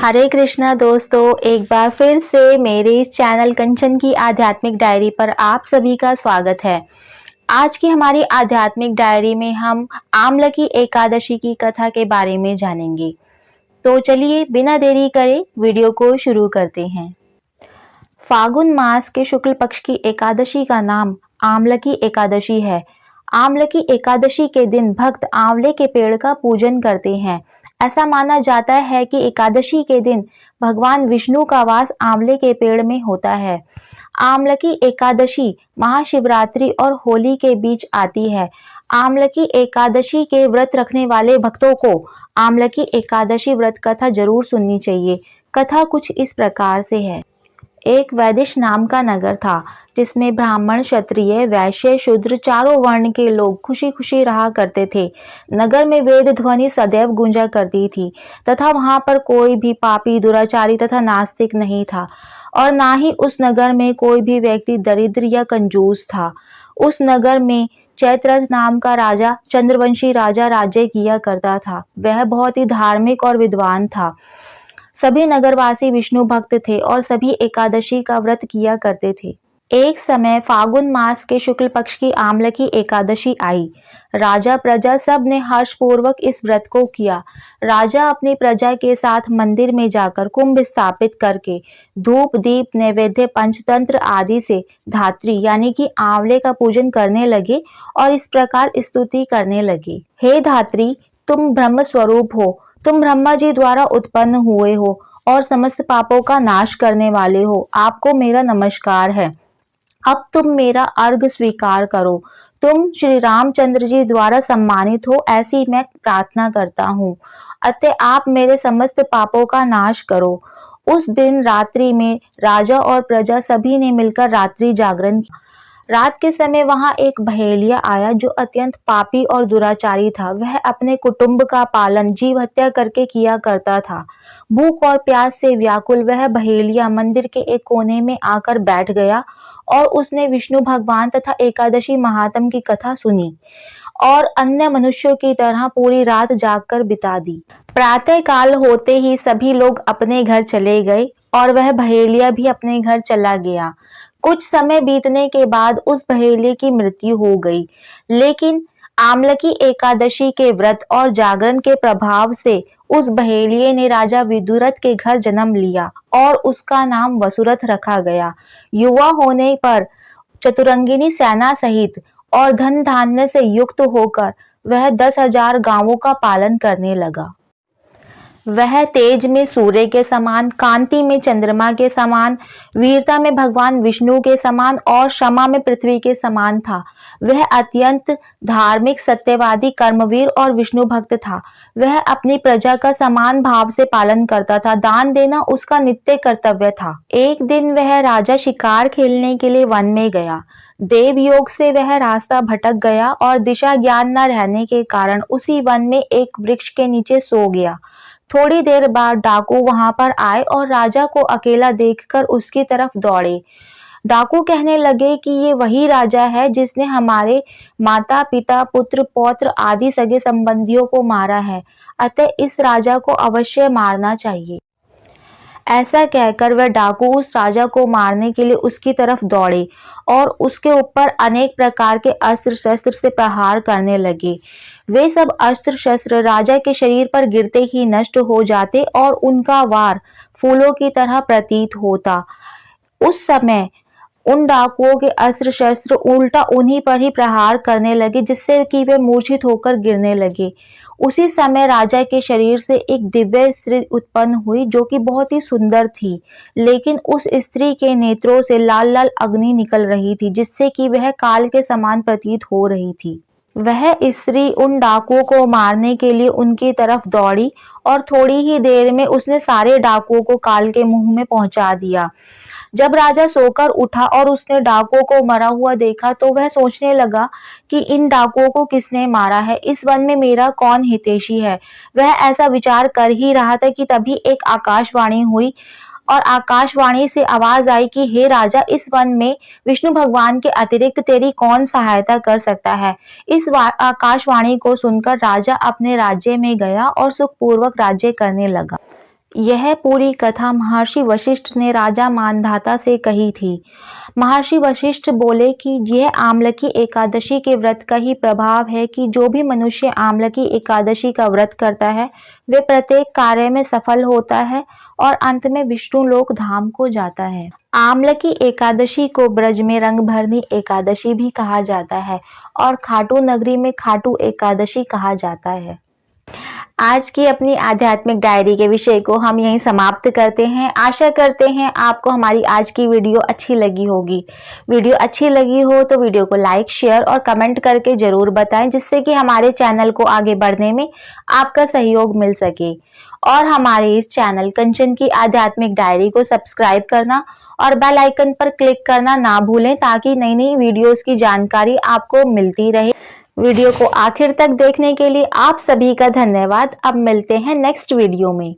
हरे कृष्णा दोस्तों, एक बार फिर से मेरे इस चैनल कंचन की आध्यात्मिक डायरी पर आप सभी का स्वागत है। आज की हमारी आध्यात्मिक डायरी में हम आमलकी एकादशी की कथा के बारे में जानेंगे। तो चलिए बिना देरी करे वीडियो को शुरू करते हैं। फागुन मास के शुक्ल पक्ष की एकादशी का नाम आमलकी एकादशी है। आमलकी एकादशी के दिन भक्त आंवले के पेड़ का पूजन करते हैं। ऐसा माना जाता है कि एकादशी के दिन भगवान विष्णु का वास आंवले के पेड़ में होता है। आमलकी एकादशी महाशिवरात्रि और होली के बीच आती है। आमलकी एकादशी के व्रत रखने वाले भक्तों को आमलकी एकादशी व्रत कथा जरूर सुननी चाहिए। कथा कुछ इस प्रकार से है। एक वैदिश नाम का नगर था जिसमें ब्राह्मण, क्षत्रिय, वैश्य, शूद्र चारों वर्ण के लोग खुशी खुशी रहा करते थे। नगर में वेद ध्वनि सदैव गूंजा करती थी तथा वहां पर कोई भी पापी, दुराचारी तथा नास्तिक नहीं था और ना ही उस नगर में कोई भी व्यक्ति दरिद्र या कंजूस था। उस नगर में चैत्ररथ नाम का राजा, चंद्रवंशी राजा राज्य किया करता था। वह बहुत ही धार्मिक और विद्वान था। सभी नगरवासी विष्णु भक्त थे और सभी एकादशी का व्रत किया करते थे। एक समय फागुन मास के शुक्ल पक्ष की आमलकी एकादशी आई। राजा प्रजा सब ने हर्षपूर्वक इस व्रत को किया। राजा अपनी प्रजा के साथ मंदिर में जाकर कुंभ स्थापित करके धूप, दीप, नैवेद्य, पंचतंत्र आदि से धात्री यानी कि आंवले का पूजन करने लगे और इस प्रकार स्तुति करने लगे। हे धात्री, तुम ब्रह्म स्वरूप हो, तुम ब्रह्मा जी द्वारा उत्पन्न हुए हो और समस्त पापों का नाश करने वाले हो। आपको मेरा नमस्कार है। अब तुम मेरा अर्घ स्वीकार करो। तुम श्री रामचंद्र जी द्वारा सम्मानित हो, ऐसी मैं प्रार्थना करता हूँ। अतः आप मेरे समस्त पापों का नाश करो। उस दिन रात्रि में राजा और प्रजा सभी ने मिलकर रात्रि जागरण किया। रात के समय वहां एक बहेलिया आया जो अत्यंत पापी और दुराचारी था। वह अपने कुटुंब का पालन जीव हत्या करके किया करता था। भूख और प्यास से व्याकुल वह बहेलिया मंदिर के एक कोने में आकर बैठ गया और उसने विष्णु भगवान तथा एकादशी महात्म की कथा सुनी और अन्य मनुष्यों की तरह पूरी रात जागकर बिता दी। प्रातः काल होते ही सभी लोग अपने घर चले गए और वह बहेलिया भी अपने घर चला गया। कुछ समय बीतने के बाद उस बहेलिये की मृत्यु हो गई, लेकिन आमलकी एकादशी के व्रत और जागरण के प्रभाव से उस बहेलिये ने राजा विदुरथ के घर जन्म लिया और उसका नाम वसुरथ रखा गया। युवा होने पर चतुरंगिनी सेना सहित और धन धान्य से युक्त होकर वह 10,000 गांवों का पालन करने लगा। वह तेज में सूर्य के समान, कांति में चंद्रमा के समान, वीरता में भगवान विष्णु के समान और क्षमा में पृथ्वी के समान था। वह अत्यंत धार्मिक, सत्यवादी, कर्मवीर और विष्णु भक्त था। वह अपनी प्रजा का समान भाव से पालन करता था। दान देना उसका नित्य कर्तव्य था। एक दिन वह राजा शिकार खेलने के लिए वन में गया। देव योग से वह रास्ता भटक गया और दिशा ज्ञान न रहने के कारण उसी वन में एक वृक्ष के नीचे सो गया। थोड़ी देर बाद डाकू वहां पर आए और राजा को अकेला देखकर उसकी तरफ दौड़े। डाकू कहने लगे कि ये वही राजा है जिसने हमारे माता, पिता, पुत्र, पौत्र आदि सगे संबंधियों को मारा है, अतः इस राजा को अवश्य मारना चाहिए। ऐसा कहकर वह डाकू उस राजा को मारने के लिए उसकी तरफ दौड़े और उसके ऊपर अनेक प्रकार के अस्त्र शस्त्र से प्रहार करने लगे। वे सब अस्त्र शस्त्र राजा के शरीर पर गिरते ही नष्ट हो जाते और उनका वार फूलों की तरह प्रतीत होता। उस समय उन डाकुओं के अस्त्र शस्त्र उल्टा उन्हीं पर ही प्रहार करने लगे, जिससे कि वे मूर्छित होकर गिरने लगे। उसी समय राजा के शरीर से एक दिव्य स्त्री उत्पन्न हुई जो कि बहुत ही सुंदर थी, लेकिन उस स्त्री के नेत्रों से लाल लाल अग्नि निकल रही थी, जिससे कि वह काल के समान प्रतीत हो रही थी। वह स्त्री उन डाकुओं को मारने के लिए उनकी तरफ दौड़ी और थोड़ी ही देर में उसने सारे डाकुओं को काल के मुंह में पहुंचा दिया। जब राजा सोकर उठा और उसने डाकुओं को मरा हुआ देखा तो वह सोचने लगा कि इन डाकुओं को किसने मारा है, इस वन में मेरा कौन हितैषी है। वह ऐसा विचार कर ही रहा था कि तभी एक आकाशवाणी हुई और आकाशवाणी से आवाज आई कि हे राजा, इस वन में विष्णु भगवान के अतिरिक्त तेरी कौन सहायता कर सकता है। इस आकाशवाणी को सुनकर राजा अपने राज्य में गया और सुखपूर्वक राज्य करने लगा। यह पूरी कथा महर्षि वशिष्ठ ने राजा मानधाता से कही थी। महर्षि वशिष्ठ बोले कि यह आमलकी एकादशी के व्रत का ही प्रभाव है कि जो भी मनुष्य आमलकी एकादशी का व्रत करता है वे प्रत्येक कार्य में सफल होता है और अंत में विष्णु लोक धाम को जाता है। आमलकी एकादशी को ब्रज में रंगभरनी एकादशी भी कहा जाता है और खाटू नगरी में खाटू एकादशी कहा जाता है। आज की अपनी आध्यात्मिक डायरी के विषय को हम यहीं समाप्त करते हैं। आशा करते हैं आपको हमारी आज की वीडियो अच्छी लगी होगी। वीडियो अच्छी लगी हो तो वीडियो को लाइक, शेयर और कमेंट करके जरूर बताएं, जिससे कि हमारे चैनल को आगे बढ़ने में आपका सहयोग मिल सके। और हमारे इस चैनल कंचन की आध्यात्मिक डायरी को सब्सक्राइब करना और बेल आइकन पर क्लिक करना ना भूलें, ताकि नई नई वीडियोस की जानकारी आपको मिलती रहे। वीडियो को आखिर तक देखने के लिए आप सभी का धन्यवाद। अब मिलते हैं नेक्स्ट वीडियो में।